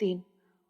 3,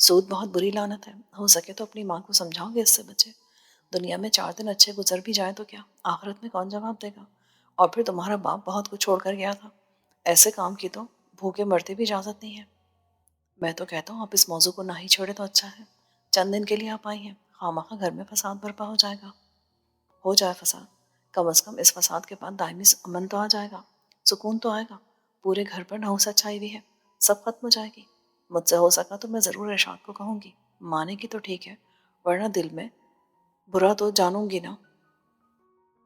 سود بہت بری لعنت ہے، ہو سکے تو اپنی ماں کو سمجھاؤ کہ اس سے بچے۔ دنیا میں 4 دن اچھے گزر بھی جائیں تو کیا، آخرت میں کون جواب دے گا؟ اور پھر تمہارا باپ بہت کچھ چھوڑ کر گیا تھا، ایسے کام کی تو بھوکے مرتے بھی اجازت نہیں ہے۔ میں تو کہتا ہوں آپ اس موضوع کو نہ ہی چھوڑے تو اچھا ہے، چند دن کے لیے آپ آئی ہیں، خواہ گھر میں فساد برپا ہو جائے گا۔ ہو جائے فساد، کم از کم اس فساد کے بعد دائمی امن تو آ جائے گا، سکون تو آئے گا۔ پورے گھر پر نحوست چھائی ہوئی ہے، سب ختم ہو جائے گی۔ مجھ سے ہو سکا تو میں ضرور ارشاد کو کہوں گی، مانے کی تو ٹھیک ہے، ورنہ دل میں برا تو جانوں گی نا۔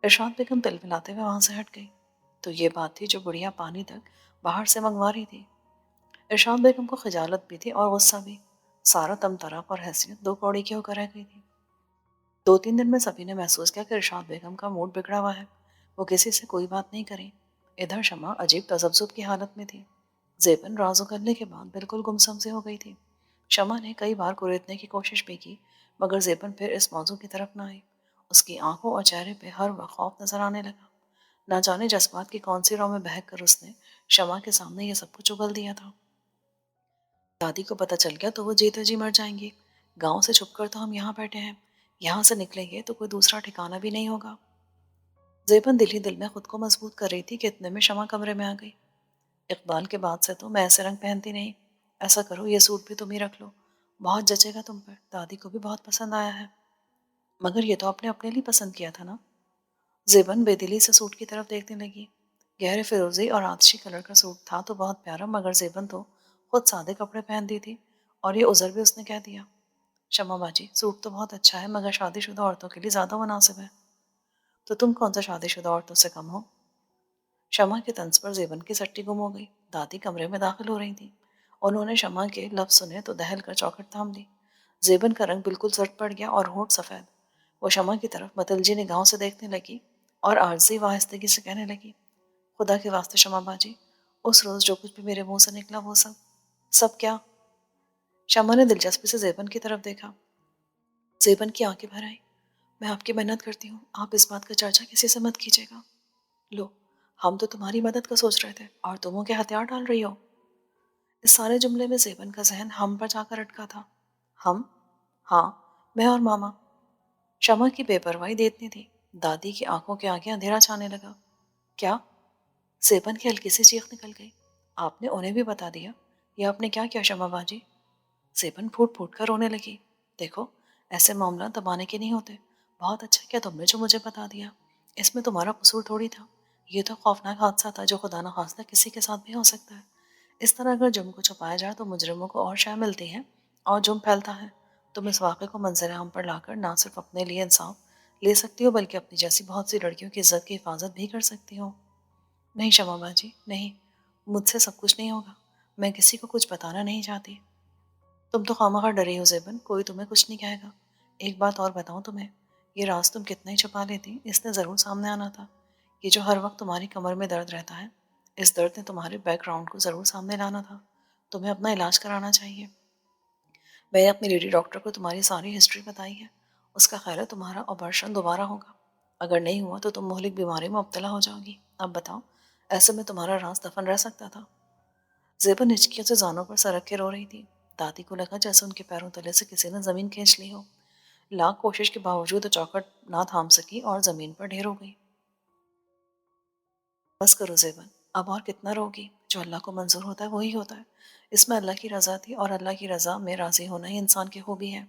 ارشاد بیگم تل ملاتے ہوئے وہاں سے ہٹ گئی۔ تو یہ بات تھی جو بڑھیا پانی تک باہر سے منگوا رہی تھی۔ ارشاد بیگم کو خجالت بھی تھی اور غصہ بھی، سارا تم طرق اور حیثیت 2 کوڑی کی ہو کر رہ گئی تھی۔ 2 3 دن میں سبھی نے محسوس کیا کہ ارشاد بیگم کا موڈ بگڑا ہوا ہے، وہ کسی سے کوئی بات نہیں کریں۔ ادھر شمع عجیب تذبذب کی حالت میں تھی، زیبن راز اگلنے کے بعد بالکل گمسم سی ہو گئی تھی۔ شمع نے کئی بار کوریدنے کی کوشش بھی کی، مگر زیبن پھر اس موضوع کی طرف نہ آئی۔ اس کی آنکھوں اور چہرے پہ ہر وقت خوف نظر آنے لگا، نہ جانے جذبات کی کون سی رو میں بہک کر اس نے شمع کے سامنے یہ سب کچھ اگل دیا تھا۔ دادی کو پتہ چل گیا تو وہ جیتے جی مر جائیں گی۔ گاؤں سے چھپ کر تو ہم یہاں بیٹھے ہیں، یہاں سے نکلیں گے تو کوئی دوسرا ٹھکانہ بھی نہیں ہوگا۔ زیبن دل ہی دل میں خود کو مضبوط کر رہی تھی کہ اتنے میں شمع کمرے میں آ گئی۔ اقبال کے بعد سے تو میں ایسے رنگ پہنتی نہیں، ایسا کرو یہ سوٹ بھی تم ہی رکھ لو، بہت جچے گا تم پر، دادی کو بھی بہت پسند آیا ہے۔ مگر یہ تو آپ نے اپنے لیے پسند کیا تھا نا؟ زیبن بے دلی سے سوٹ کی طرف دیکھنے لگی۔ گہرے فیروزی اور آتشی کلر کا سوٹ تھا تو بہت پیارا، مگر زیبن تو خود سادے کپڑے پہنتی تھی، اور یہ عذر بھی اس نے کہہ دیا۔ شمع باجی سوٹ تو بہت اچھا ہے، مگر شادی شدہ عورتوں کے لیے زیادہ مناسب ہے۔ تو تم کون سا شادی شدہ عورتوں سے کم ہو؟ شمع کے طنز پر زیبن کی سٹی گم ہو گئی۔ دادی کمرے میں داخل ہو رہی تھی، انہوں نے شمع کے لفظ سنے تو دہل کر چوکھٹ تھام لی۔ زیبن کا رنگ بالکل زرد پڑ گیا اور ہونٹ سفید۔ وہ شمع کی طرف متلجی نگاہوں سے دیکھنے لگی اور عارضی واہستگی سے کہنے لگی، خدا کے واسطے شمع باجی، اس روز جو کچھ بھی میرے منہ سے نکلا وہ سب کیا؟ شمع نے دلچسپی سے زیبن کی طرف دیکھا۔ زیبن کی آنکھیں بھر آئیں۔ میں آپ کی منت کرتی ہوں، آپ اس بات کا چرچا کسی سے مت کیجیے گا۔ لو، ہم تو تمہاری مدد کا سوچ رہے تھے اور تم ہو کے ہتھیار ڈال رہی ہو۔ اس سارے جملے میں زیبن کا ذہن ہم پر جا کر اٹکا تھا۔ ہم؟ ہاں، میں اور ماما۔ شمع کی بے پرواہی دیتنی تھی، دادی کی آنکھوں کے آگے اندھیرا چھانے لگا۔ کیا؟ زیبن کی ہلکی سی چیخ نکل گئی۔ آپ نے انہیں بھی بتا دیا؟ یہ آپ نے کیا کیا شمع باجی؟ زیبن پھوٹ پھوٹ کر رونے لگی۔ دیکھو، ایسے معاملہ دبانے کے نہیں ہوتے، بہت اچھا کیا تم نے جو مجھے بتا دیا، اس میں تمہارا قصور تھوڑی تھا، یہ تو خوفناک حادثہ تھا جو خدا نخواستہ کسی کے ساتھ بھی ہو سکتا ہے۔ اس طرح اگر جرم کو چھپایا جائے تو مجرموں کو اور شے ملتی ہے اور جرم پھیلتا ہے۔ تم اس واقعے کو منظر عام پر لا کر نہ صرف اپنے لیے انصاف لے سکتی ہو بلکہ اپنی جیسی بہت سی لڑکیوں کی عزت کی حفاظت بھی کر سکتی ہو۔ نہیں شمع باجی، نہیں، مجھ سے سب کچھ نہیں ہوگا، میں کسی کو کچھ بتانا نہیں چاہتی۔ تم تو خواہ ڈری ہو زیبن، کوئی تمہیں کچھ نہیں کہے گا۔ ایک بات اور بتاؤں تمہیں، یہ راز تم کتنا ہی چھپا لیتی، اس نے ضرور سامنے آنا تھا۔ یہ جو ہر وقت تمہاری کمر میں درد رہتا ہے، اس درد نے تمہارے بیک گراؤنڈ کو ضرور سامنے لانا تھا۔ تمہیں اپنا علاج کرانا چاہیے۔ میں نے اپنی لیڈی ڈاکٹر کو تمہاری ساری ہسٹری بتائی ہے، اس کا خیال ہے تمہارا آپریشن دوبارہ ہوگا، اگر نہیں ہوا تو تم مہلک بیماری میں مبتلا ہو جاؤ گی۔ اب بتاؤ، ایسے میں تمہارا راز دفن رہ سکتا تھا؟ زیبن ہچکیوں سے زانوں پر سرک کے رو رہی تھی۔ دادی کو لگا جیسے ان کے پیروں تلے سے کسی نے زمین کھینچ لی ہو۔ لاکھ کوشش کے باوجود چوکھٹ نہ تھام سکی اور زمین پر ڈھیر ہو گئی۔ بس کرو زیبن، اب اور کتنا روگی؟ جو اللہ کو منظور ہوتا ہے وہی ہوتا ہے، اس میں اللہ کی رضا تھی اور اللہ کی رضا میں راضی ہونا ہی انسان کی خوبی ہے۔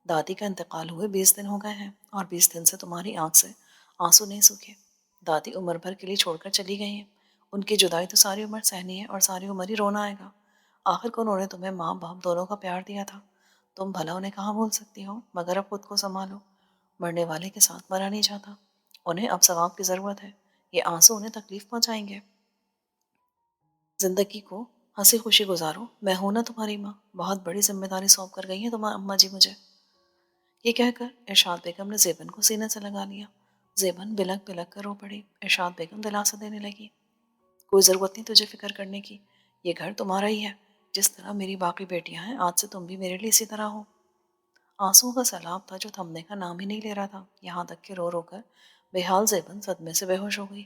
دادی کا انتقال ہوئے 20 دن ہو گئے ہیں اور 20 دن سے تمہاری آنکھ سے آنسو نہیں سوکھے۔ دادی عمر بھر کے لیے چھوڑ کر چلی گئی ہیں، ان کی جدائی تو ساری عمر سہنی ہے اور ساری عمر ہی رونا آئے گا۔ آخر کو انہوں نے تمہیں ماں باپ دونوں کا پیار دیا تھا، تم بھلا انہیں کہاں بھول سکتی ہو؟ مگر اب خود کو سنبھالو، مرنے والے کے ساتھ مرا نہیں جاتا، انہیں اب ثواب کی ضرورت ہے، یہ آنسو انہیں تکلیف پہنچائیں گے۔ زندگی کو ہنسی خوشی گزارو، میں ہوں نا تمہاری ماں، بہت بڑی ذمہ داری سونپ کر گئی ہیں تمہاری اماں جی مجھے۔ یہ کہہ کر ارشاد بیگم نے زیبن کو سینے سے لگا لیا۔ زیبن بلک بلک کر رو پڑی۔ ارشاد بیگم دلاسا دینے لگی، کوئی ضرورت نہیں تجھے فکر کرنے کی، یہ گھر تمہارا ہی ہے، جس طرح میری باقی بیٹیاں ہیں، آج سے تم بھی میرے لیے اسی طرح ہو۔ آنسوؤں کا سیلاب تھا جو تھمنے کا نام ہی نہیں لے رہا تھا، یہاں تک کہ رو رو کر بے حال زیبن صدمے سے بے ہوش ہو گئی۔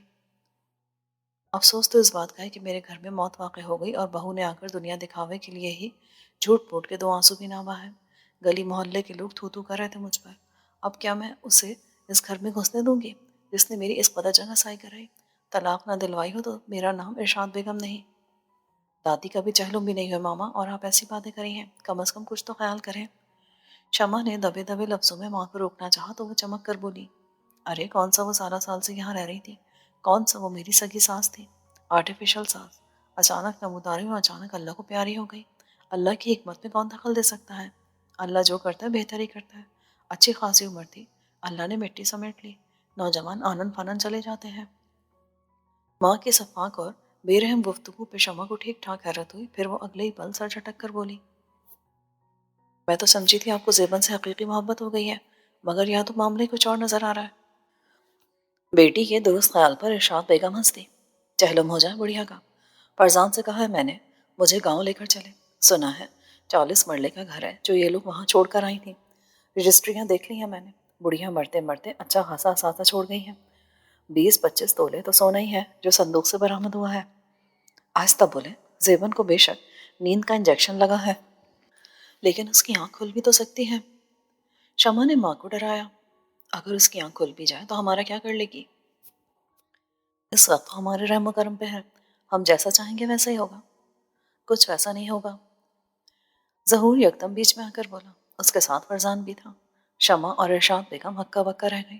افسوس تو اس بات کا ہے کہ میرے گھر میں موت واقع ہو گئی اور بہو نے آ کر دنیا دکھاوے کے لیے ہی جھوٹ پوٹ کے 2 آنسو بھی نہ بہائے۔ گلی محلے کے لوگ تھو تھو کر رہے تھے مجھ پر۔ اب کیا میں اسے اس گھر میں گھسنے دوں گی جس نے میری اس قدر جگہ سائی کرائی؟ طلاق نہ دلوائی ہو تو میرا نام ارشاد بیگم نہیں۔ دادی کا بھی چہلم بھی نہیں ہوئے ماما، اور آپ ایسی باتیں کری ہیں، کم از کم کچھ تو خیال کریں۔ شمع نے دبے دبے لفظوں میں ماں کو روکنا چاہا تو وہ چمک کر بولی، ارے کون سا وہ 17 سال سے یہاں رہ رہی تھی؟ کون سا وہ میری سگی ساس تھی؟ آرٹیفیشل ساس اچانک نموداری اور اچانک اللہ کو پیاری ہو گئی۔ اللہ کی حکمت میں کون دخل دے سکتا ہے؟ اللہ جو کرتا ہے بہتر ہی کرتا ہے۔ اچھی خاصی عمر تھی، اللہ نے مٹی سمیٹ لی۔ نوجوان آنن فانن چلے جاتے ہیں۔ ماں کی صفاق اور بے رحم گفتگو پہ شمع کو ٹھیک ٹھاک حیرت ہوئی، پھر وہ اگلے ہی پل سر جھٹک کر بولی، میں تو سمجھی تھی آپ کو زیبن سے حقیقی محبت ہو گئی ہے، مگر یہاں تو معاملے کچھ اور نظر آ رہا ہے۔ بیٹی کے درست خیال پر ارشاد بیگم ہنس دی، چہلم ہو جائے بڑھیا کا۔ فرزان سے کہا ہے میں نے مجھے گاؤں لے کر چلے، سنا ہے 40 مرلے کا گھر ہے جو یہ لوگ وہاں چھوڑ کر آئی تھیں۔ رجسٹریاں دیکھ لی ہیں میں نے، بڑھیا مرتے مرتے اچھا خاصا اثاثہ چھوڑ گئی ہیں۔ 20-25 تولے تو سونا ہی ہے جو صندوق سے برآمد ہوا ہے۔ آہستہ بولے، زیبن کو بے شک نیند کا انجیکشن لگا ہے، لیکن اس کی آنکھ کھل بھی تو سکتی ہے۔ شمع نے ماں کو ڈرایا، اگر اس کی آنکھ کھل بھی جائے تو ہمارا کیا کر لے گی؟ اس وقت ہمارے رحم و کرم پہ ہے، ہم جیسا چاہیں گے ویسا ہی ہوگا۔ کچھ ویسا نہیں ہوگا، ظہور یکدم بیچ میں آ کر بولا۔ اس کے ساتھ فرزان بھی تھا۔ شمع اور ارشاد بیگم ہکا بکا رہ گئی۔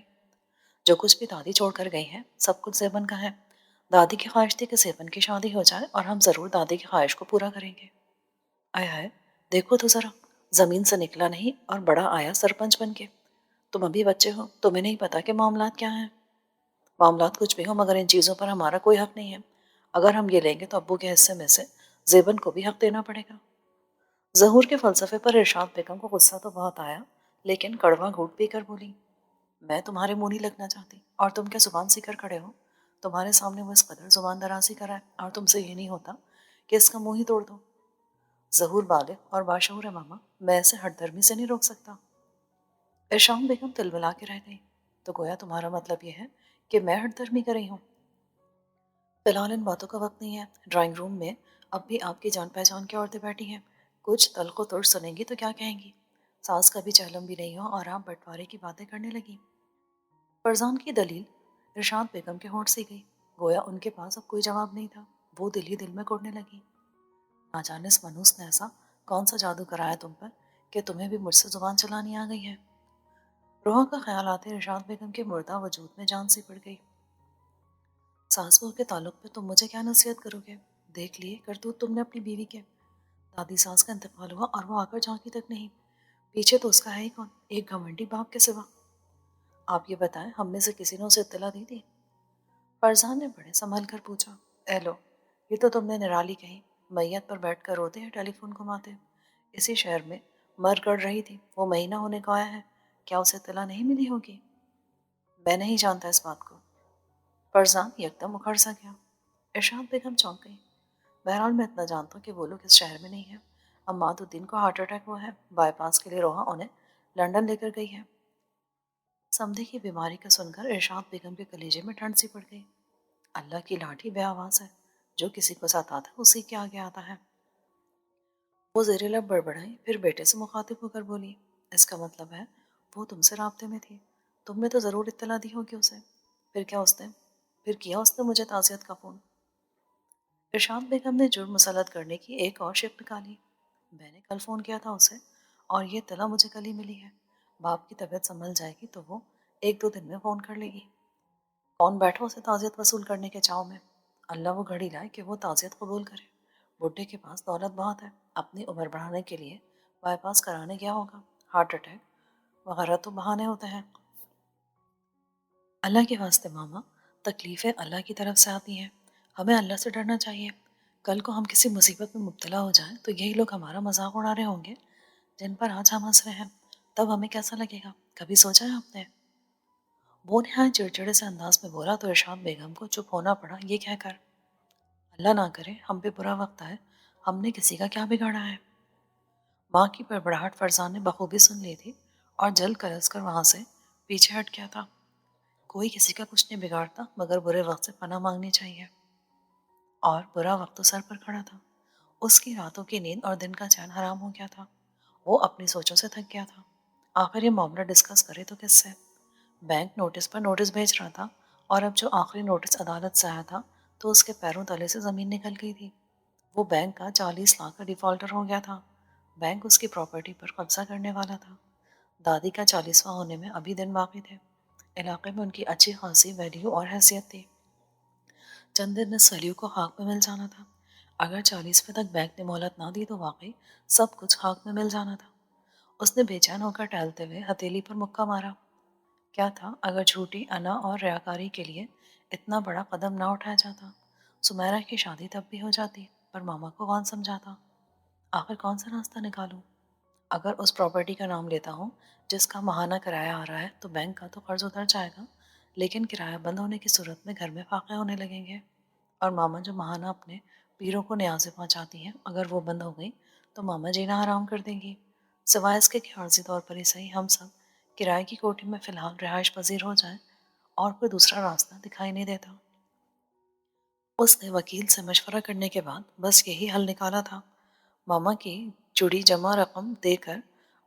جو کچھ بھی دادی چھوڑ کر گئی ہے سب کچھ زیبن کا ہے۔ دادی کی خواہش تھی کہ زیبن کی شادی ہو جائے اور ہم ضرور دادی کی خواہش کو پورا کریں گے۔ آئے ہائے، دیکھو تو ذرا، زمین سے نکلا نہیں اور بڑا آیا سرپنچ بن کے۔ تم ابھی بچے ہو، تمہیں نہیں پتا کہ معاملات کیا ہیں۔ معاملات کچھ بھی ہو مگر ان چیزوں پر ہمارا کوئی حق نہیں ہے۔ اگر ہم یہ لیں گے تو ابو کے حصے میں سے زیبن کو بھی حق دینا پڑے گا۔ ظہور کے فلسفے پر ارشاد بیگم کو غصہ تو بہت آیا، لیکن کڑوا گھونٹ پی کر بولی، میں تمہارے منہ نہیں لگنا چاہتی، اور تم کیا زبان سی کر کھڑے ہو؟ تمہارے سامنے وہ اس قدر زبان درازی کرا ہے اور تم سے یہ نہیں ہوتا کہ اس کا منہ ہی توڑ دو۔ ظہور بالغ اور باشعور ہے ماما، میں اسے ہٹ درمی سے نہیں روک سکتا۔ ارشاد بیگم تلبلا کے رہ گئی، تو گویا تمہارا مطلب یہ ہے کہ میں ہٹ درمی کر رہی ہوں؟ فی الحال ان باتوں کا وقت نہیں ہے۔ ڈرائنگ روم میں اب بھی آپ کی جان پہچان کی عورتیں بیٹھی ہیں، کچھ تلخ و ترش سنیں گی تو کیا کہیں گی؟ ساس کا بھی چہلم بھی نہیں ہو اور آپ بٹوارے کی باتیں کرنے لگی۔ فرزان کی دلیل ارشاد بیگم کے ہونٹ سی گئی، گویا ان کے پاس اب کوئی جواب نہیں تھا۔ وہ دل ہی دل میں کوڑنے لگی، نہ جانے اس منوس نے ایسا کون سا جادو کرایا تم پر کہ تمہیں بھی مجھ سے زبان چلانی آ گئی ہے۔ روحا کا خیال آتے ارشاد بیگم کے مردہ وجود میں جان سی پڑ گئی۔ ساس بہو کے تعلق پہ تم مجھے کیا نصیحت کرو گے؟ دیکھ لیے کرتوت تم نے اپنی بیوی کے۔ دادی ساس کا انتقال ہوا اور وہ آ کر جھانکی تک نہیں، پیچھے تو اس کا ہے ہی کون، ایک گھمنڈی باپ کے سوا۔ آپ یہ بتائیں ہم میں سے کسی نے اسے اطلاع دی تھی؟ فرزان نے بڑے سنبھل کر پوچھا۔ اے لو، یہ تو تم نے نرالی کہی، میت پر بیٹھ کر روتے ہیں ٹیلی فون گھماتے۔ اسی شہر میں مر گڑ رہی تھی، وہ مہینہ ہونے کو آیا ہے، کیا اسے اطلاع نہیں ملی ہوگی؟ میں نہیں جانتا اس بات کو۔ فرزان یکدم اکھڑ سا گیا۔ ارشاد بیگم چونک گئی۔ بہرحال میں اتنا جانتا ہوں کہ وہ لوگ اس شہر میں نہیں ہے۔ اماد الدین کو ہارٹ اٹیک ہوا ہے، بائی پاس کے لیے روحا انہیں لنڈن لے کر گئی ہے۔ سمدھے کی بیماری کا سن کر ارشاد بیگم کے کلیجے میں ٹھنڈ سی پڑ گئی۔ اللہ کی لاٹھی بے آواز ہے، جو کسی کو ستاتا ہے اسی کے آگے آتا ہے۔ وہ زیر لب بڑبڑائی، پھر بیٹے سے مخاطب ہو کر بولی، اس کا مطلب ہے وہ تم سے رابطے میں تھی، تم نے تو ضرور اطلاع دی ہوگی اسے، پھر کیا اس نے مجھے تعزیت کا فون؟ ارشاد بیگم نے جرم مسلط کرنے کی ایک اور شک نکالی، میں نے کل فون کیا تھا اسے اور یہ اطلاع مجھے کل ہی ملی ہے۔ باپ کی طبیعت سنبھل جائے گی تو وہ 1-2 دن میں فون کر لے گی۔ کون بیٹھا اسے تعزیت وصول کرنے کے چاؤ میں؟ اللہ وہ گھڑی لائے کہ وہ تعزیت قبول کرے۔ بڈھے کے پاس دولت بہت ہے، اپنی عمر بڑھانے کے لیے بائی پاس کرانے گیا ہوگا۔ ہارٹ اٹیک وغیرہ تو بہانے ہوتے ہیں۔ اللہ کے واسطے ماما، تکلیفیں اللہ کی طرف سے آتی ہیں، ہمیں اللہ سے ڈرنا چاہیے۔ کل کو ہم کسی مصیبت میں مبتلا ہو جائیں تو یہی لوگ ہمارا مذاق اڑا رہے ہوں گے جن پر آج ہم ہنس رہے ہیں، تب ہمیں کیسا لگے گا؟ کبھی سوچا ہے آپ نے؟ وہ نہایت چڑچڑے سے انداز میں بولا تو ارشاد بیگم کو چپ ہونا پڑا، یہ کہہ کر، اللہ نہ کرے ہم پہ برا وقت آئے، ہم نے کسی کا کیا بگاڑا ہے؟ ماں کی بڑبڑاہٹ فرزان نے بخوبی سن لی تھی اور جلد کلس کر وہاں سے پیچھے ہٹ گیا تھا۔ کوئی کسی کا کچھ نہیں بگاڑتا، مگر برے وقت سے پناہ مانگنی چاہیے۔ اور برا وقت تو سر پر کھڑا تھا۔ اس کی راتوں کی نیند اور دن کا چین حرام ہو گیا تھا۔ وہ اپنی سوچوں سے تھک گیا تھا۔ آخر یہ معاملہ ڈسکس کرے تو کس سے؟ بینک نوٹس پر نوٹس بھیج رہا تھا، اور اب جو آخری نوٹس عدالت سے آیا تھا تو اس کے پیروں تلے سے زمین نکل گئی تھی۔ وہ بینک کا 40 لاکھ کا ڈیفالٹر ہو گیا تھا۔ بینک اس کی پراپرٹی پر قبضہ کرنے والا تھا۔ دادی کا 40واں ہونے میں ابھی دن باقی تھے۔ علاقے میں ان کی اچھی خاصی ویلیو اور حیثیت تھی۔ چند دن میں سلیو کو خاک میں مل جانا تھا۔ اگر 40ویں تک بینک نے مہلت نہ دی تو واقعی سب کچھ خاک میں مل جانا تھا۔ اس نے بے چین ہو کر ٹہلتے ہوئے ہتھیلی پر مکہ مارا۔ کیا تھا اگر جھوٹی انا اور ریاکاری کے لیے اتنا بڑا قدم نہ اٹھایا جاتا؟ سمیرہ کی شادی تب بھی ہو جاتی، پر ماما کو کون سمجھاتا؟ آخر کون سا راستہ نکالوں؟ اگر اس پراپرٹی کا نام لیتا ہوں جس کا ماہانہ کرایہ آ رہا ہے تو بینک کا تو قرض اتر جائے گا، لیکن کرایہ بند ہونے کی صورت میں گھر میں فاقے ہونے لگیں گے، اور ماما جو ماہانہ اپنے پیروں کو نیازیں پہنچاتی ہیں اگر وہ بند ہو گئی تو ماما جینا حرام کر دیں گی۔ سوائے اس کے کہ عارضی طور پر ہی صحیح ہم سب کرائے کی کوٹھی میں فی الحال رہائش پذیر ہو جائیں، اور کوئی دوسرا راستہ دکھائی نہیں دیتا۔ اس نے وکیل سے مشورہ کرنے کے بعد بس یہی حل نکالا تھا۔ ماما کی جڑی جمع رقم دے کر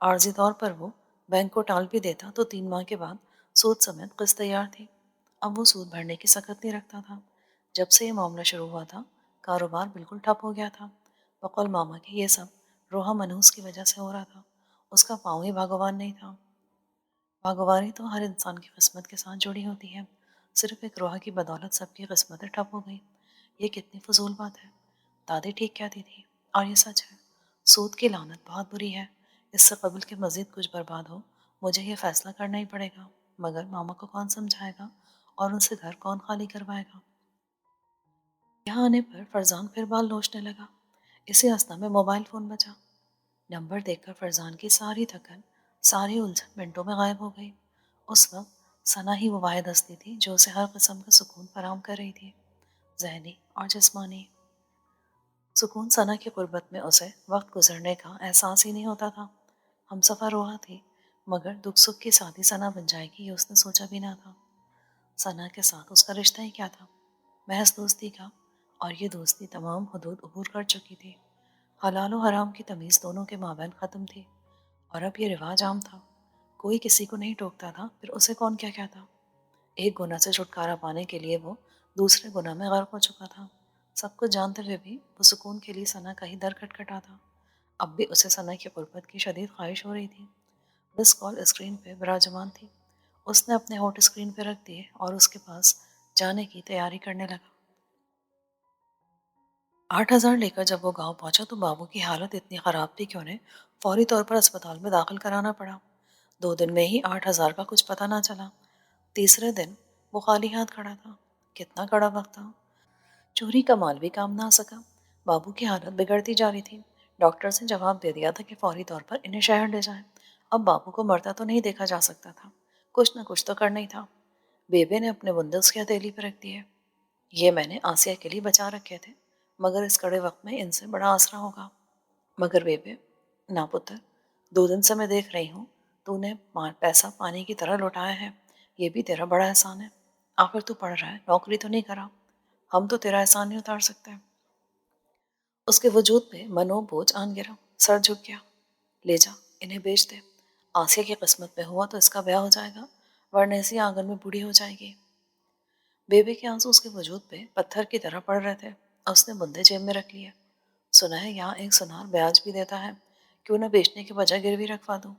عارضی طور پر وہ بینک کو ٹال بھی دیتا تو 3 ماہ کے بعد سود سمیت قسط تیار تھی۔ اب وہ سود بھرنے کی سخت نہیں رکھتا تھا۔ جب سے یہ معاملہ شروع ہوا تھا کاروبار بالکل ٹھپ ہو گیا تھا۔ بقول ماما کہ یہ سب روحا منحوس کی وجہ سے ہو رہا تھا، اس کا پاؤں ہی بھگوان نہیں تھا۔ بھگوانی تو ہر انسان کی قسمت کے ساتھ جڑی ہوتی ہے، صرف ایک روحا کی بدولت سب کی قسمتیں ٹھپ ہو گئی۔ یہ کتنی فضول بات ہے۔ دادی ٹھیک کہتی تھی، اور یہ سچ ہے۔ سود کی لعنت بہت بری ہے۔ اس سے قبل کہ مزید کچھ برباد ہو مجھے یہ فیصلہ کرنا ہی پڑے گا، مگر ماما کو کون سمجھائے گا اور ان سے گھر کون خالی کروائے گا؟ یہاں آنے پر فرزان پھر بال نوچنے لگا۔ اسی اثنا میں موبائل فون بجا۔ نمبر دیکھ کر فرزان کی ساری تھکن، ساری الجھن منٹوں میں غائب ہو گئی۔ اس وقت ثنا ہی وہ واحد ہستی تھی جو اسے ہر قسم کا سکون فراہم کر رہی تھی، ذہنی اور جسمانی سکون۔ ثنا کی قربت میں اسے وقت گزرنے کا احساس ہی نہیں ہوتا تھا۔ ہم سفر روحا تھی، مگر دکھ سکھ کی ساتھی ثنا بن جائے گی یہ اس نے سوچا بھی نہ تھا۔ ثنا کے ساتھ اس کا رشتہ ہی کیا تھا؟ محض دوستی کا، اور یہ دوستی تمام حدود عبور کر چکی تھی۔ حلال و حرام کی تمیز دونوں کے مابین ختم تھی، اور اب یہ رواج عام تھا۔ کوئی کسی کو نہیں ٹوکتا تھا، پھر اسے کون کیا کہتا؟ ایک گناہ سے چھٹکارا پانے کے لیے وہ دوسرے گناہ میں غرق ہو چکا تھا۔ سب کچھ جانتے ہوئے بھی وہ سکون کے لیے ثنا کا ہی در کھٹکھٹا تھا۔ اب بھی اسے ثنا کی قربت کی شدید خواہش ہو رہی تھی۔ بس کال اسکرین پہ براجمان تھی۔ اس نے اپنے ہونٹ اسکرین پہ رکھ دیے اور اس کے پاس جانے کی تیاری کرنے لگا۔ 8,000 لے کر جب وہ گاؤں پہنچا تو بابو کی حالت اتنی خراب تھی کہ انہیں فوری طور پر اسپتال میں داخل کرانا پڑا۔ 2 دن میں ہی 8,000 کا کچھ پتہ نہ چلا۔ تیسرے دن وہ خالی ہاتھ کھڑا تھا۔ کتنا کڑا وقت تھا، چوری کا مال بھی کام نہ آ سکا۔ بابو کی حالت بگڑتی جا رہی تھی۔ ڈاکٹر نے جواب دے دیا تھا کہ فوری طور پر انہیں شہر لے جائیں۔ اب بابو کو مرتا تو نہیں دیکھا جا سکتا تھا، کچھ نہ کچھ تو کرنا ہی تھا۔ بیبے نے اپنے بندے اس کی ہتھیلی پہ رکھ دیے۔ یہ میں نے آسیہ کے لیے بچا رکھے تھے، مگر اس کڑے وقت میں ان سے بڑا آسرا ہوگا۔ مگر بیبے، نا پتر، 2 دن سے میں دیکھ رہی ہوں تو نے پیسہ پانی کی طرح لوٹایا ہے۔ یہ بھی تیرا بڑا احسان ہے۔ آخر تو پڑھ رہا ہے، نوکری تو نہیں کرا۔ ہم تو تیرا احسان نہیں اتار سکتے۔ اس کے وجود پہ منو بوجھ آن گرا، سر جھک گیا۔ لے جا، انہیں بیچ دے۔ آسیہ کی قسمت میں ہوا تو اس کا بیاہ ہو جائے گا، ورنہ اسی آنگن میں بوڑھی ہو جائے گی۔ بیبے کے آنسو اس کے وجود پہ پتھر کی طرح پڑ رہے تھے، اور اس نے بندے جیب میں رکھ لیے۔ سنا ہے یہاں ایک سنار بیاج بھی دیتا ہے، کیوں نہ بیچنے کے بجائے گروی رکھوا دوں؟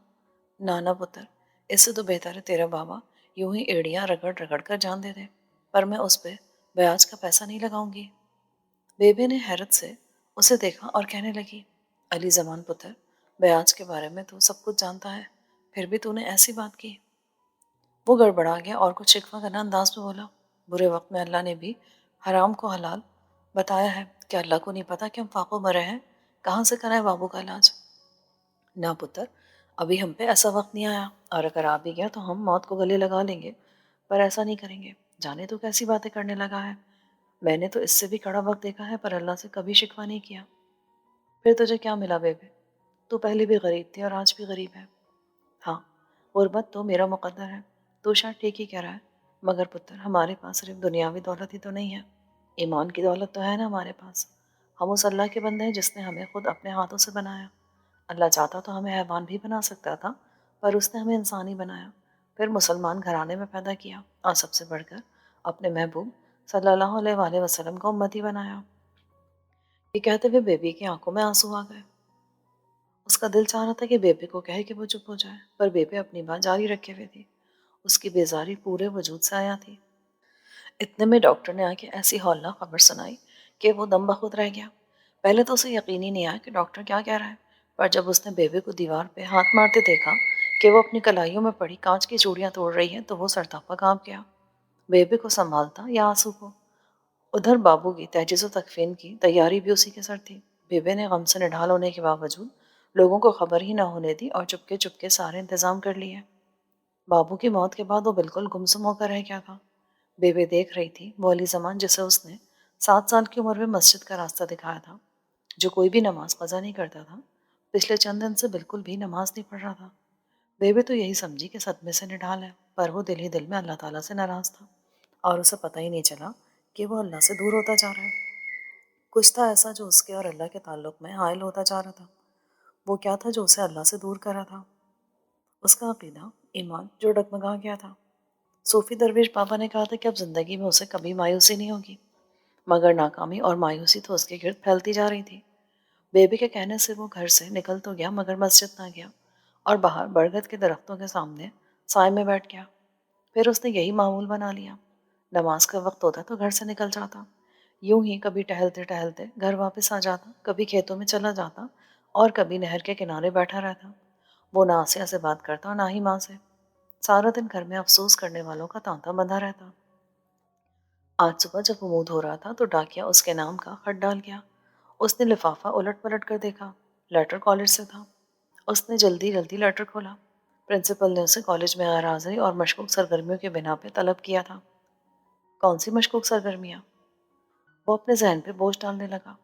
نانا پتر، اس سے تو بہتر ہے تیرا بابا یوں ہی ایڑیاں رگڑ رگڑ کر جان دے دے، پر میں اس پہ بیاج کا پیسہ نہیں لگاؤں گی۔ بیبے نے حیرت سے اسے دیکھا اور کہنے لگی، علی زمان پتر، بیاج کے بارے میں تو سب کچھ جانتا ہے، پھر بھی تو نے ایسی بات کی۔ وہ گڑبڑا گیا اور کچھ شکوہ کرنا انداز میں بولا، برے وقت میں اللہ نے بھی حرام کو حلال بتایا ہے، کہ اللہ کو نہیں پتا کہ ہم فاقوں مرے ہیں، کہاں سے کرائیں بابو کا علاج؟ نہ پتر، ابھی ہم پہ ایسا وقت نہیں آیا، اور اگر آ بھی گیا تو ہم موت کو گلے لگا لیں گے، پر ایسا نہیں کریں گے۔ جانے تو کیسی باتیں کرنے لگا ہے، میں نے تو اس سے بھی کڑا وقت دیکھا ہے پر اللہ سے کبھی شکوہ نہیں کیا۔ پھر تجھے کیا ملا بیبے؟ تو پہلے بھی غریب تھی اور آج بھی غریب ہے۔ ہاں، غربت تو میرا مقدر ہے، تو شاید ٹھیک ہی کہہ رہا ہے، مگر پتر ہمارے پاس صرف دنیاوی دولت ہی تو نہیں ہے، ایمان کی دولت تو ہے نا ہمارے پاس. ہم اس اللہ کے بندے ہیں جس نے ہمیں خود اپنے ہاتھوں سے بنایا. اللہ چاہتا تو ہمیں حیوان بھی بنا سکتا تھا، پر اس نے ہمیں انسانی بنایا، پھر مسلمان گھرانے میں پیدا کیا، اور سب سے بڑھ کر اپنے محبوب صلی اللہ علیہ وآلہ وسلم کو امتی بنایا. یہ کہتے ہوئے بیبی کی آنکھوں میں آنسو آ گئے. اس کا دل چاہ رہا تھا کہ بیبی کو کہے کہ وہ چپ ہو جائے، پر بیبی اپنی بات جاری رکھے ہوئے تھی. اس کی بیزاری پورے وجود سے آیا تھی. اتنے میں ڈاکٹر نے آ کے ایسی ہولناک خبر سنائی کہ وہ دم بخود رہ گیا. پہلے تو اسے یقین ہی نہیں آیا کہ ڈاکٹر کیا کہہ رہا ہے، پر جب اس نے بیبی کو دیوار پہ ہاتھ مارتے دیکھا کہ وہ اپنی کلائیوں میں پڑی کانچ کی چوڑیاں توڑ رہی ہے تو وہ سرتاپا کانپ گیا. بیبی کو سنبھالتا یا آنسو کو. ادھر بابو کی تجہیز و تکفین کی تیاری بھی اسی کے سر تھی. بیبی نے غم سے نڈھال ہونے کے باوجود لوگوں کو خبر ہی نہ ہونے دی اور چپکے چپکے سارے انتظام کر لیے. بابو کی موت کے بعد وہ بالکل گمسم ہو کر رہ گیا تھا. بیبی دیکھ رہی تھی وہ علی زمان جسے اس نے 7 سال کی عمر میں مسجد کا راستہ دکھایا تھا، جو کوئی بھی نماز قضا نہیں کرتا تھا، پچھلے چند دن سے بالکل بھی نماز نہیں پڑھ رہا تھا. بیبی تو یہی سمجھی کہ صدمے سے نڈھال ہے، پر وہ دل ہی دل میں اللہ تعالیٰ سے ناراض تھا اور اسے پتہ ہی نہیں چلا کہ وہ اللہ سے دور ہوتا جا رہا ہے. کچھ تھا ایسا جو اس کے اور اللہ کے تعلق میں حائل ہوتا جا رہا تھا. وہ کیا تھا جو اسے اللہ سے دور کر رہا تھا؟ اس کا عقیدہ، ایمان جو ڈگمگا گیا تھا. صوفی درویش بابا نے کہا تھا کہ اب زندگی میں اسے کبھی مایوسی نہیں ہوگی، مگر ناکامی اور مایوسی تو اس کے گرد پھیلتی جا رہی تھی. بیبی کے کہنے سے وہ گھر سے نکل تو گیا مگر مسجد نہ گیا، اور باہر برگد کے درختوں کے سامنے سائے میں بیٹھ گیا. پھر اس نے یہی معمول بنا لیا. نماز کا وقت ہوتا تو گھر سے نکل جاتا، یوں ہی کبھی ٹہلتے ٹہلتے گھر واپس آ جاتا، کبھی کھیتوں میں چلا جاتا اور کبھی نہر کے کنارے بیٹھا رہتا. وہ نہ آسیہ سے بات کرتا اور نہ ہی ماں سے. سارا دن گھر میں افسوس کرنے والوں کا تانتا بندھا رہتا. آج صبح جب وہ منہ دھو رہا تھا تو ڈاکیا اس کے نام کا خط ڈال گیا. اس نے لفافہ الٹ پلٹ کر دیکھا. لیٹر کالج سے تھا. اس نے جلدی جلدی لیٹر کھولا. پرنسپل نے اسے کالج میں غیر حاضری اور مشکوک سرگرمیوں کے بنا پہ طلب کیا تھا. کون سی مشکوک سرگرمیاں؟ وہ اپنے ذہن پہ بوجھ ڈالنے لگا.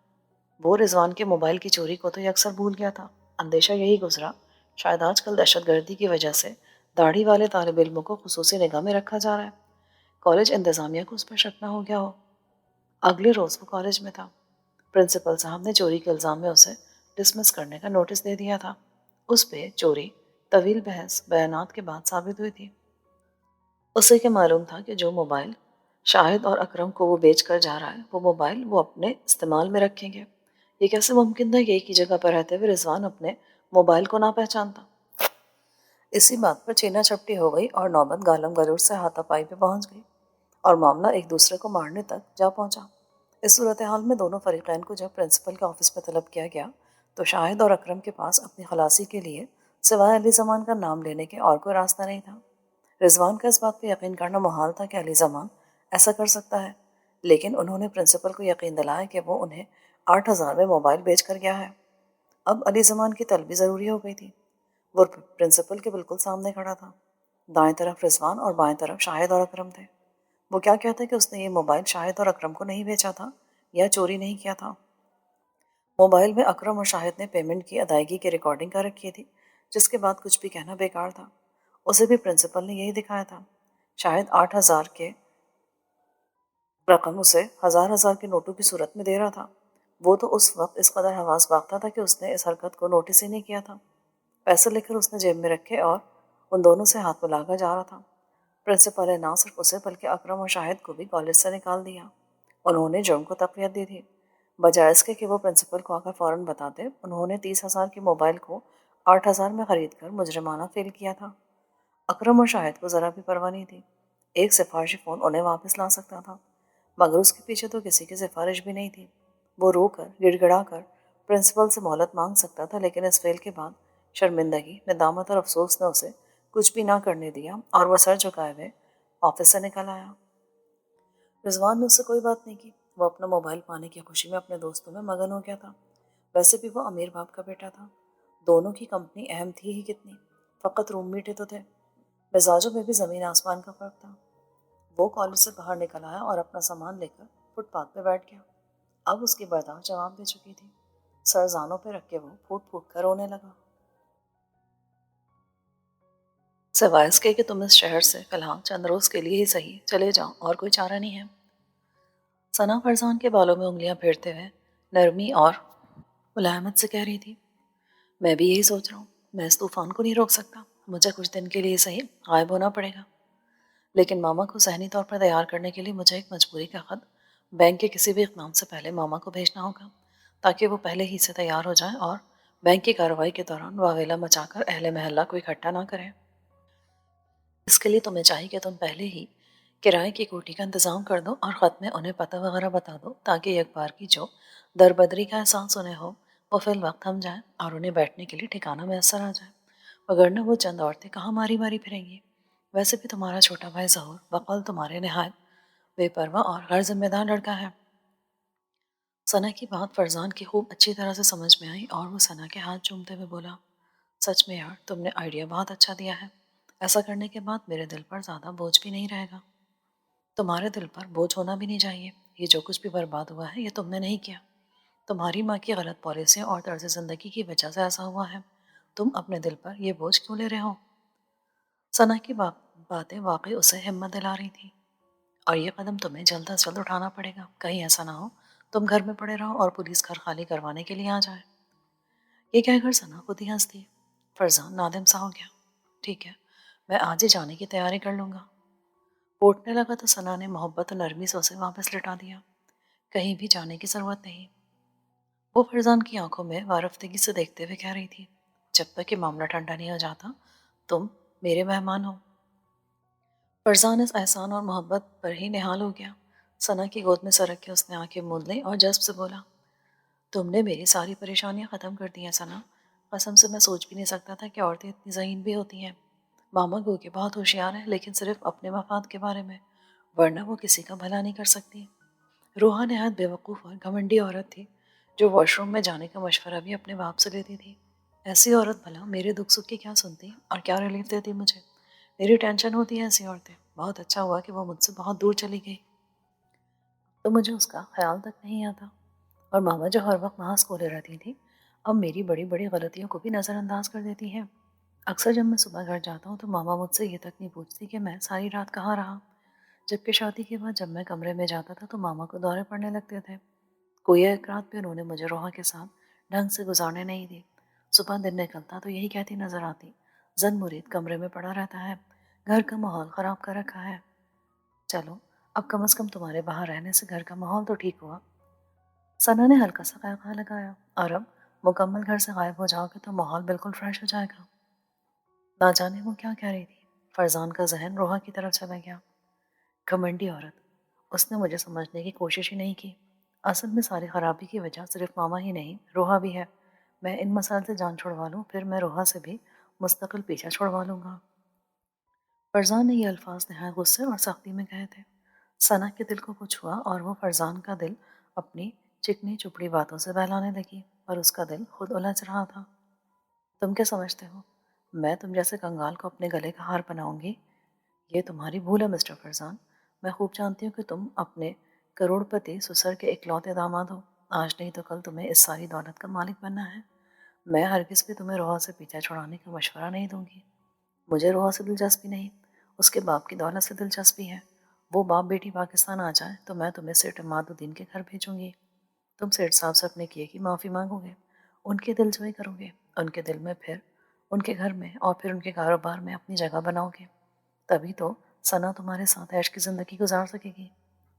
وہ رضوان کے موبائل کی چوری کو تو یکسر بھول گیا تھا. اندیشہ یہی گزرا شاید آج کل دہشت گردی کی وجہ سے داڑھی والے طالب علموں کو خصوصی نگاہ میں رکھا جا رہا ہے. کالج انتظامیہ کو اس پر شک نہ ہو گیا ہو. اگلے روز وہ کالج میں تھا. پرنسپل صاحب نے چوری کے الزام میں اسے ڈسمس کرنے کا نوٹس دے دیا تھا. اس پہ چوری طویل بحث بیانات کے بعد ثابت ہوئی تھی. اسے کیا معلوم تھا کہ جو موبائل شاہد اور اکرم کو وہ بیچ کر جا رہا ہے وہ موبائل وہ اپنے استعمال میں رکھیں گے. یہ کیسے ممکن تھا کہ ایک ہی جگہ پر رہتے ہوئے رضوان اپنے موبائل کو نہ پہچانتا؟ اسی بات پر چینا چپٹی ہو گئی اور نوبت گالم گلوچ سے ہاتھا پائی پہ پہنچ گئی اور معاملہ ایک دوسرے کو مارنے تک جا پہنچا. اس صورتحال میں دونوں فریقین کو جب پرنسپل کے آفس میں طلب کیا گیا تو شاہد اور اکرم کے پاس اپنی خلاصی کے لیے سوائے علی زمان کا نام لینے کے اور کوئی راستہ نہیں تھا. رضوان کا اس بات پہ یقین کرنا محال تھا کہ علی زمان ایسا کر سکتا ہے، لیکن انہوں نے پرنسپل کو یقین دلایا کہ وہ انہیں 8,000 میں موبائل بیچ کر گیا ہے. اب علی زمان کی طلبی ضروری ہو گئی تھی. وہ پرنسپل کے بالکل سامنے کھڑا تھا. دائیں طرف رضوان اور بائیں طرف شاہد اور اکرم تھے. وہ کیا کہتا کہ اس نے یہ موبائل شاہد اور اکرم کو نہیں بیچا تھا یا چوری نہیں کیا تھا؟ موبائل میں اکرم اور شاہد نے پیمنٹ کی ادائیگی کی ریکارڈنگ کر رکھی تھی، جس کے بعد کچھ بھی کہنا بیکار تھا. اسے بھی پرنسپل نے یہی دکھایا تھا. شاہد 8,000 کے رقم اسے ہزار ہزار کے نوٹوں کی صورت میں دے رہا تھا. وہ تو اس وقت اس قدر حواس باختہ تھا کہ اس نے اس حرکت کو نوٹس ہی نہیں کیا تھا. پیسے لے کر اس نے جیب میں رکھے اور ان دونوں سے ہاتھ ملا کر جا رہا تھا. پرنسپل نے نہ صرف اسے بلکہ اکرم اور شاہد کو بھی کالج سے نکال دیا. انہوں نے جرم کو تقویت دی تھی. بجائے اس کے کہ وہ پرنسپل کو آ کر فوراً بتاتے، انہوں نے 30,000 کے موبائل کو 8,000 میں خرید کر مجرمانہ فیل کیا تھا. اکرم اور شاہد کو ذرا بھی پرواہ نہیں تھی. ایک سفارشی فون انہیں واپس لا سکتا تھا، مگر اس کے پیچھے تو کسی کی سفارش بھی نہیں تھی. وہ رو کر گڑ گڑا کر پرنسپل سے مہلت مانگ سکتا تھا، لیکن اس فیل کے بعد شرمندگی، ندامت اور افسوس نے اسے کچھ بھی نہ کرنے دیا اور وہ سر جھکائے ہوئے آفس سے نکل آیا. رضوان نے اس سے کوئی بات نہیں کی. وہ اپنا موبائل پانے کی خوشی میں اپنے دوستوں میں مگن ہو گیا تھا. ویسے بھی وہ امیر باپ کا بیٹا تھا. دونوں کی کمپنی اہم تھی ہی کتنی، فقط روم میٹے تو تھے. مزاجوں میں بھی زمین آسمان کا فرق تھا. وہ کالج سے باہر نکل آیا اور اپنا سامان لے کر فٹ پاتھ پہ بیٹھ گیا. اب اس کی برداشت جواب دے چکی تھی. سر زانوں پہ رکھ کے وہ پھوٹ پھوٹ کر رونے لگا. سوائے اس کے کہ تم اس شہر سے فی الحال چند روز کے لیے ہی صحیح چلے جاؤ اور کوئی چارہ نہیں ہے. ثنا فرزان کے بالوں میں انگلیاں پھیرتے ہوئے نرمی اور ملائمت سے کہہ رہی تھی، میں بھی یہی سوچ رہا ہوں، میں اس طوفان کو نہیں روک سکتا، مجھے کچھ دن کے لیے صحیح غائب ہونا پڑے گا، لیکن ماما کو ذہنی طور پر تیار کرنے کے لیے مجھے ایک مجبوری کا خط بینک کے کسی بھی اقدام سے پہلے ماما کو بھیجنا ہوگا، تاکہ وہ پہلے ہی سے تیار ہو جائیں اور بینک کی کارروائی کے دوران واویلا مچا کر اہل محلہ کو اکٹھا نہ کریں۔ اس کے لیے تمہیں چاہیے کہ تم پہلے ہی کرائے کی کوٹھی کا انتظام کر دو اور خط میں انہیں پتہ وغیرہ بتا دو، تاکہ ایک بار کی جو دربدری کا احساس انہیں ہو وہ فی الوقت تھم جائے اور انہیں بیٹھنے کے لیے ٹھکانہ میسر آ جائے، وگرنہ وہ چند عورتیں کہاں ماری ماری پھریں گی۔ ویسے بھی تمہارا چھوٹا بھائی ظہور بقول تمہارے نہایت بے پرواہ اور غیر ذمہ دار لڑکا ہے۔ ثنا کی بات فرزان کی خوب اچھی طرح سے سمجھ میں آئی اور وہ ثنا کے ہاتھ چومتے ہوئے بولا، سچ میں یار تم نے آئیڈیا بہت اچھا دیا ہے، ایسا کرنے کے بعد میرے دل پر زیادہ بوجھ بھی نہیں رہے گا۔ تمہارے دل پر بوجھ ہونا بھی نہیں چاہیے، یہ جو کچھ بھی برباد ہوا ہے یہ تم نے نہیں کیا، تمہاری ماں کی غلط پالیسیوں اور طرز زندگی کی وجہ سے ایسا ہوا ہے، تم اپنے دل پر یہ بوجھ کیوں لے رہے ہو؟ ثنا کی باتیں واقعی اسے ہمت دلا رہی تھی، اور یہ قدم تمہیں جلد از جلد اٹھانا پڑے گا، کہیں ایسا نہ ہو تم گھر میں پڑے رہو اور پولیس گھر خالی کروانے کے لیے آ جائے۔ یہ کہہ کر ثنا خود ہی ہنس دی۔ فرزان نادم سا ہو گیا، ٹھیک ہے میں آج ہی جانے کی تیاری کر لوں گا۔ پوٹنے لگا تو ثنا نے محبت و نرمی سے اسے واپس لٹا دیا، کہیں بھی جانے کی ضرورت نہیں۔ وہ فرزان کی آنکھوں میں وارفتگی سے دیکھتے ہوئے کہہ رہی تھی، جب تک کہ معاملہ ٹھنڈا نہیں ہو جاتا تم میرے مہمان ہو۔ فرزان اس احسان اور محبت پر ہی نہال ہو گیا۔ ثنا کی گود میں سرک کے اس نے آنکھیں موند لیں اور جذب سے بولا، تم نے میری ساری پریشانیاں ختم کر دی ہیں ثنا، قسم سے میں سوچ بھی نہیں سکتا تھا کہ عورتیں اتنی ذہین بھی ہوتی ہیں۔ ماما گو کہ بہت ہوشیار ہے لیکن صرف اپنے مفاد کے بارے میں، ورنہ وہ کسی کا بھلا نہیں کر سکتی۔ روحا نہایت بیوقوف اور گھمنڈی عورت تھی جو واش روم میں جانے کا مشورہ بھی اپنے باپ سے لیتی تھی۔ ایسی عورت بھلا میرے دکھ سکھ کی کیا سنتی اور کیا ریلیف دیتی مجھے؟ میری ٹینشن ہوتی ہے ایسی عورتیں۔ بہت اچھا ہوا کہ وہ مجھ سے بہت دور چلی گئی، تو مجھے اس کا خیال تک نہیں آتا، اور ماما جو ہر وقت محاذ کھولے رہتی تھی اب میری بڑی بڑی غلطیوں کو بھی نظر انداز کر دیتی ہے۔ اکثر جب میں صبح گھر جاتا ہوں تو ماما مجھ سے یہ تک نہیں پوچھتی کہ میں ساری رات کہاں رہا، جبکہ شادی کے بعد جب میں کمرے میں جاتا تھا تو ماما کو دورے پڑنے لگتے تھے۔ کوئی ایک رات بھی انہوں نے مجھے روحا کے ساتھ ڈھنگ سے گزارنے نہیں دی۔ صبح دن نکلتا تو یہی کہتی نظر آتی، زن مرید کمرے میں پڑا رہتا ہے، گھر کا ماحول خراب کر رکھا ہے۔ چلو اب کم از کم تمہارے باہر رہنے سے گھر کا ماحول تو ٹھیک ہوا۔ ثنا نے ہلکا سا قہقہہ لگایا، اور اب مکمل گھر سے غائب ہو جاؤ گے تو ماحول بالکل فریش ہو جائے گا۔ نہ جانے وہ کیا کہہ رہی تھی، فرزان کا ذہن روحا کی طرف چلا گیا۔ گھمنڈی عورت، اس نے مجھے سمجھنے کی کوشش ہی نہیں کی۔ اصل میں ساری خرابی کی وجہ صرف ماما ہی نہیں روحا بھی ہے۔ میں ان مسائل سے جان چھڑوا لوں پھر میں روحا سے بھی مستقل پیچھا چھڑوا لوں گا۔ فرزان نے یہ الفاظ نہایت غصے اور سختی میں کہے تھے۔ ثنا کے دل کو کچھ ہوا اور وہ فرزان کا دل اپنی چکنی چپڑی باتوں سے بہلانے لگی، پر اس کا دل خود الجھ رہا تھا۔ تم کیا سمجھتے ہو میں تم جیسے کنگال کو اپنے گلے کا ہار بناؤں گی؟ یہ تمہاری بھول ہے مسٹر فرزان، میں خوب جانتی ہوں کہ تم اپنے کروڑ پتی سسر کے اکلوتے داماد ہو، آج نہیں تو کل تمہیں اس ساری دولت کا مالک بننا ہے۔ میں ہرگز بھی تمہیں روحا سے پیچھا چھڑانے کا مشورہ نہیں دوں گی۔ مجھے روحا سے دلچسپی نہیں، اس کے باپ کی دولت سے دلچسپی ہے۔ وہ باپ بیٹی پاکستان آ جائے تو میں تمہیں سیٹھ عماد الدین کے گھر بھیجوں گی، تم سیٹھ صاحب سے اپنے کیے کی معافی مانگو گے، ان کے دل جوئی کرو گے، ان کے دل میں پھر ان کے گھر میں اور پھر ان کے کاروبار میں اپنی جگہ بناؤ گے، تبھی تو ثنا تمہارے ساتھ عیش کی زندگی گزار سکے گی۔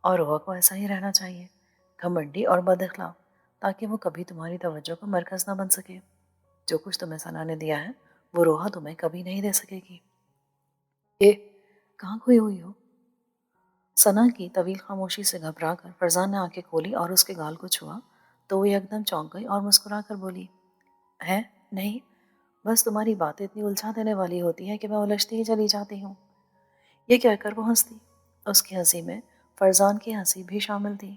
اور روحا کو ایسا ہی رہنا چاہیے، گھمنڈی اور بد اخلاق، تاکہ وہ کبھی تمہاری توجہ کا مرکز نہ بن سکے۔ جو کچھ تمہیں ثنا نے دیا ہے وہ روحا تمہیں کبھی نہیں دے سکے گی۔ یہ کہاں کھوئی ہوئی ہو؟ ثنا کی طویل خاموشی سے گھبرا کر فرزان نے آنکھیں کھولی اور اس کے گال کو چھوا تو وہ یکدم چونک گئی اور مسکرا کر بولی، ہے نہیں، بس تمہاری باتیں اتنی الجھا دینے والی ہوتی ہے کہ میں الجھتی ہی چلی جاتی ہوں۔ یہ کہہ کر وہ ہنس دی، اس کی ہنسی میں فرزان کی ہنسی بھی شامل تھی۔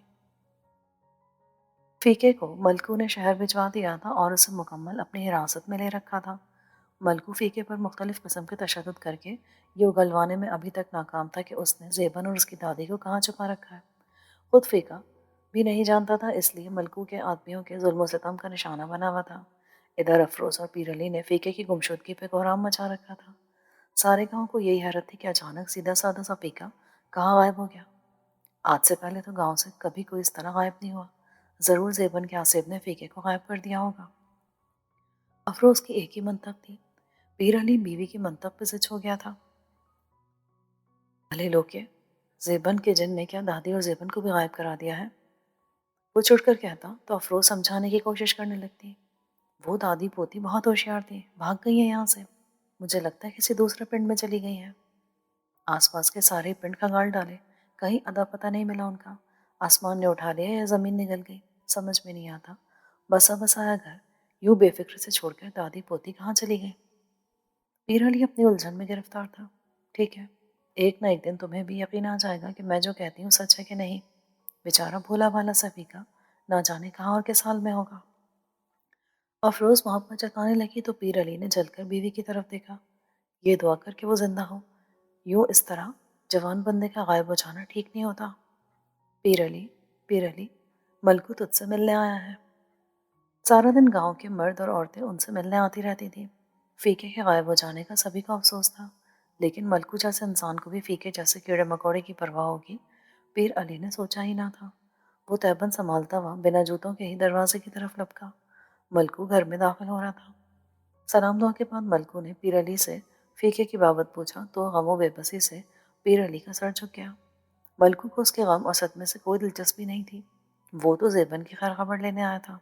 فیقے کو ملکو نے شہر بھجوا دیا تھا اور اسے مکمل اپنی حراست میں لے رکھا تھا۔ ملکو فیقے پر مختلف قسم کے تشدد کر کے یہ اگلوانے میں ابھی تک ناکام تھا کہ اس نے زیبن اور اس کی دادی کو کہاں چھپا رکھا ہے۔ خود فیقہ بھی نہیں جانتا تھا، اس لیے ملکو کے آدمیوں کے ظلم و ستم کا نشانہ بنا ہوا تھا۔ ادھر افروز اور پیر علی نے فیقے کی گمشدگی پہ کوہرام مچا رکھا تھا۔ سارے گاؤں کو یہی حیرت تھی کہ اچانک سیدھا سادہ سا فیقہ کہاں غائب ہو گیا۔ آج سے پہلے تو گاؤں سے کبھی کوئی اس طرح غائب نہیں ہوا. ضرور زیبن کے آصف نے فیقے کو غائب کر دیا ہوگا. افروز کی ایک ہی منطق تھی. پیر علی بیوی کی منطق پہ زچ ہو گیا تھا. بھلے لوگ کے زیبن کے جن نے کیا دادی اور زیبن کو بھی غائب کرا دیا ہے؟ وہ چھٹ کر کہتا تو افروز سمجھانے کی کوشش کرنے لگتی. وہ دادی پوتی بہت ہوشیار تھی، بھاگ گئی ہے یہاں سے. مجھے لگتا ہے کسی دوسرے پنڈ میں چلی گئی ہیں. آس پاس کے سارے پنڈ کھنگال ڈالے، کہیں ادا پتہ نہیں ملا ان کا. آسمان نے اٹھا لیا یا زمین نگل گئی، سمجھ میں نہیں آتا. بسا بسایا گھر یوں بے فکر سے چھوڑ کر دادی پوتی کہاں چلی گئی؟ پیر علی اپنی الجھن میں گرفتار تھا. ٹھیک ہے، ایک نہ ایک دن تمہیں بھی یقین آ جائے گا کہ میں جو کہتی ہوں سچ ہے کہ نہیں. بیچارہ بھولا بھالا سبھی کا نہ جانے کہاں اور کس حال میں ہوگا. افروز محبت جتانے لگی تو پیر علی نے جل کر بیوی کی طرف دیکھا. یہ دعا کر کہ وہ زندہ ہو. یوں اس طرح جوان بندے کا غائب ہو جانا ٹھیک نہیں ہوتا. پیر علی، پیر علی، ملکو تجھ سے ملنے آیا ہے. سارا دن گاؤں کے مرد اور عورتیں ان سے ملنے آتی رہتی تھی. فیقے کے غائب ہو جانے کا سبھی کو افسوس تھا، لیکن ملکو جیسے انسان کو بھی فیقے جیسے کیڑے مکوڑے کی پرواہ ہوگی، پیر علی نے سوچا ہی نہ تھا. وہ تیبند سنبھالتا ہوا بنا جوتوں کے ہی دروازے کی طرف لپکا. ملکو گھر میں داخل ہو رہا تھا. سلام دعا کے بعد ملکو نے پیر علی سے فیقے کی بابت پوچھا تو غم و بے بسی سے پیر علی کا سر جھک گیا. ملکو کو اس کے غم اور صدمے سے کوئی دلچسپی نہیں تھی. وہ تو زیبن کی خیر خبر لینے آیا تھا.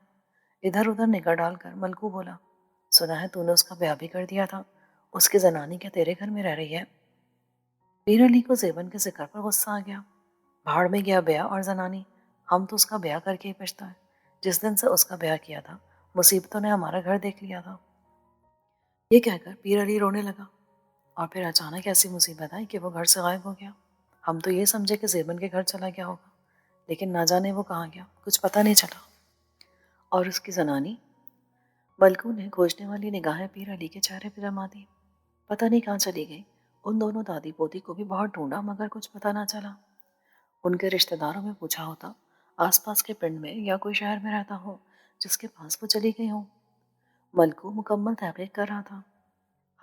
ادھر ادھر نگاہ ڈال کر ملکو بولا، سنا ہے تو نے اس کا بیاہ بھی کر دیا تھا. اس کی زنانی کیا تیرے گھر میں رہ رہی ہے؟ پیر علی کو زیبن کے ذکر پر غصہ آ گیا. بھاڑ میں گیا بیاہ اور زنانی، ہم تو اس کا بیاہ کر کے ہی پچھتا ہے. جس دن سے اس کا بیاہ کیا تھا مصیبتوں نے ہمارا گھر دیکھ لیا تھا. یہ کہہ کر پیر علی رونے لگا. اور پھر اچانک ایسی مصیبت آئی کہ وہ گھر سے غائب ہو گیا. ہم تو یہ سمجھے کہ زیبن کے گھر چلا گیا ہوگا، لیکن نہ جانے وہ کہاں گیا، کچھ پتہ نہیں چلا. اور اس کی زنانی؟ ملکو نے کھوجنے والی نگاہیں پیر علی کے چہرے پہ جما دی. پتہ نہیں کہاں چلی گئی. ان دونوں دادی پوتی کو بھی بہت ڈھونڈا مگر کچھ پتہ نہ چلا. ان کے رشتہ داروں میں پوچھا ہوتا، آس پاس کے پنڈ میں یا کوئی شہر میں رہتا ہو جس کے پاس وہ چلی گئی ہو. ملکو مکمل تحقیق کر رہا تھا.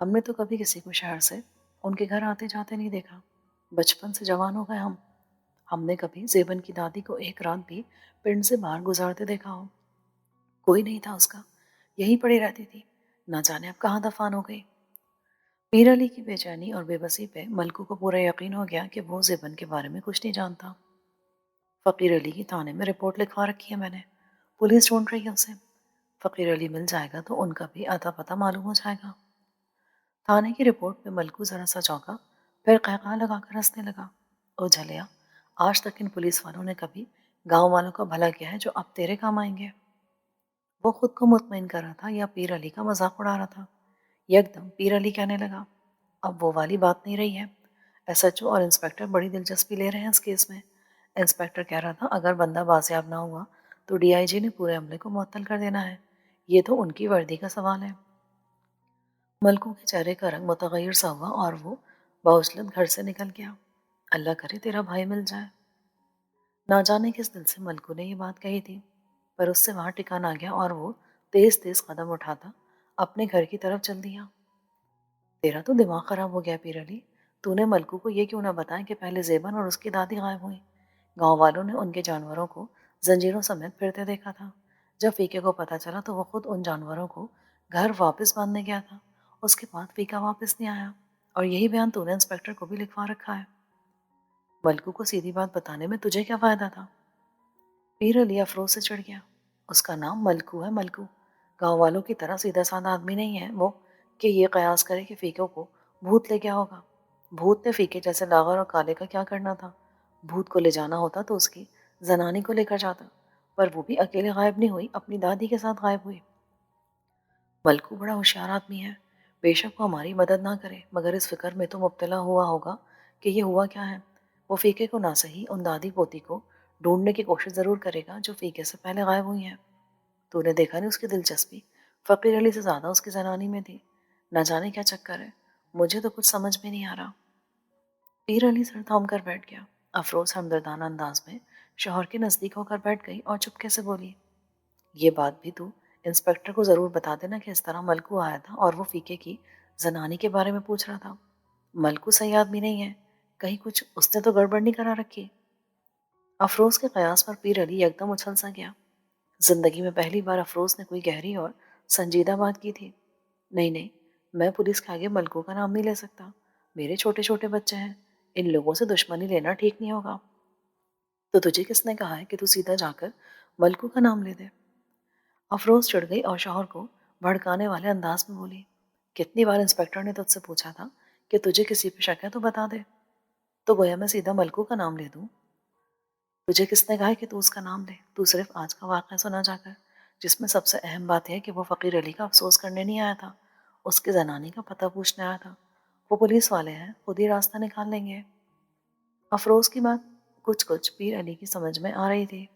ہم نے تو کبھی کسی کو شہر سے ان کے گھر آتے جاتے نہیں دیکھا. بچپن سے جوان ہو گئے ہم نے کبھی زیبن کی دادی کو ایک رات بھی پنڈ سے باہر گزارتے دیکھا ہو؟ کوئی نہیں تھا اس کا، یہیں پڑی رہتی تھی. نہ جانے اب کہاں دفن ہو گئی. پیر علی کی بے چینی اور بے بسی پہ ملکو کو پورا یقین ہو گیا کہ وہ زیبن کے بارے میں کچھ نہیں جانتا. فقیر علی کی تھانے میں رپورٹ لکھوا رکھی ہے میں نے، پولیس ڈھونڈ رہی ہے اسے. فقیر علی مل جائے گا تو ان کا بھی آتا پتہ معلوم ہو جائے گا. تھانے کی رپورٹ پہ ملکو ذرا سا چونکا، پھر قہقہ لگا کر ہنسنے لگا. او جھلیا، آج تک ان پولیس والوں نے کبھی گاؤں والوں کا بھلا کیا ہے جو اب تیرے کام آئیں گے؟ وہ خود کو مطمئن کر رہا تھا یا پیر علی کا مذاق اڑا رہا تھا؟ یکدم پیر علی کہنے لگا، اب وہ والی بات نہیں رہی ہے. ایس ایچ او اور انسپکٹر بڑی دلچسپی لے رہے ہیں اس کیس میں. انسپکٹر کہہ رہا تھا اگر بندہ بازیاب نہ ہوا تو ڈی آئی جی نے پورے عملے کو معطل کر دینا ہے. یہ تو ان کی وردی کا سوال ہے. ملکوں کے چہرے کا رنگ متغیر سا ہوا اور وہ باوجلت گھر سے نکل گیا. اللہ کرے تیرا بھائی مل جائے. نہ جانے کس دل سے ملکو نے یہ بات کہی تھی، پر اس سے وہاں ٹکان آ گیا اور وہ تیز تیز قدم اٹھاتا اپنے گھر کی طرف چل دیا. تیرا تو دماغ خراب ہو گیا پیر علی. تو نے ملکو کو یہ کیوں نہ بتایا کہ پہلے زیبن اور اس کی دادی غائب ہوئی؟ گاؤں والوں نے ان کے جانوروں کو زنجیروں سمیت پھرتے دیکھا تھا. جب فیقے کو پتہ چلا تو وہ خود ان جانوروں کو گھر واپس باندھنے گیا تھا. اس کے بعد فیقہ واپس نہیں آیا، اور یہی بیان تو نے انسپکٹر کو بھی لکھوا رکھا ہے. ملکو کو سیدھی بات بتانے میں تجھے کیا فائدہ تھا؟ پیر علی افروز سے چڑھ گیا. اس کا نام ملکو ہے، ملکو. گاؤں والوں کی طرح سیدھا سادہ آدمی نہیں ہے وہ کہ یہ قیاس کرے کہ فیقوں کو بھوت لے گیا ہوگا. بھوت نے فیقے جیسے لاغر اور کالے کا کیا کرنا تھا؟ بھوت کو لے جانا ہوتا تو اس کی زنانی کو لے کر جاتا، پر وہ بھی اکیلے غائب نہیں ہوئی، اپنی دادی کے ساتھ غائب ہوئی. ملکو بڑا ہوشیار آدمی ہے. بے شک وہ ہماری مدد نہ کرے مگر اس فکر میں تو مبتلا ہوا ہوگا کہ یہ ہوا کیا ہے. وہ فیقے کو نہ صحیح ان دادی پوتی کو ڈھونڈنے کی کوشش ضرور کرے گا جو فیقے سے پہلے غائب ہوئی ہیں. تو نے دیکھا نہیں اس کی دلچسپی فقیر علی سے زیادہ اس کی زنانی میں تھی. نہ جانے کیا چکر ہے، مجھے تو کچھ سمجھ میں نہیں آ رہا. پیر علی سر تھام کر بیٹھ گیا. افروز ہمدردانہ انداز میں شوہر کے نزدیک ہو کر بیٹھ گئی اور چپکے سے بولی، یہ بات بھی تو انسپکٹر کو ضرور بتا دینا کہ اس طرح ملکو آیا تھا اور وہ فیقے کی زنانی کے بارے میں پوچھ رہا تھا. ملکو صحیح آدمی نہیں ہے، کہیں کچھ اس نے تو گڑبڑ نہیں کرا رکھی. افروز کے قیاس پر پیر علی یکدم اچھل سا گیا۔ زندگی میں پہلی بار افروز نے کوئی گہری اور سنجیدہ بات کی تھی۔ نہیں نہیں، میں پولیس کے آگے ملکوں کا نام نہیں لے سکتا، میرے چھوٹے چھوٹے بچے ہیں، ان لوگوں سے دشمنی لینا ٹھیک نہیں ہوگا۔ تو تجھے کس نے کہا ہے کہ تو سیدھا جا کر ملکوں کا نام لے دے؟ افروز چڑھ گئی اور شوہر کو بھڑکانے والے انداز میں بولی، کتنی بار انسپکٹر نے تجھ سے پوچھا تھا کہ تجھے کسی پہ شک ہے تو بتا دے، تو گویا میں سیدھا ملکوں کا نام لے دوں؟ تجھے کس نے کہا ہے کہ تو اس کا نام لے؟ تو صرف آج کا واقعہ سنا جا کر، جس میں سب سے اہم بات ہے کہ وہ فقیر علی کا افسوس کرنے نہیں آیا تھا، اس کی زنانی کا پتہ پوچھنے آیا تھا۔ وہ پولیس والے ہیں، خود ہی راستہ نکال لیں گے۔ افروز کی بات کچھ کچھ پیر علی کی سمجھ میں آ رہی تھی۔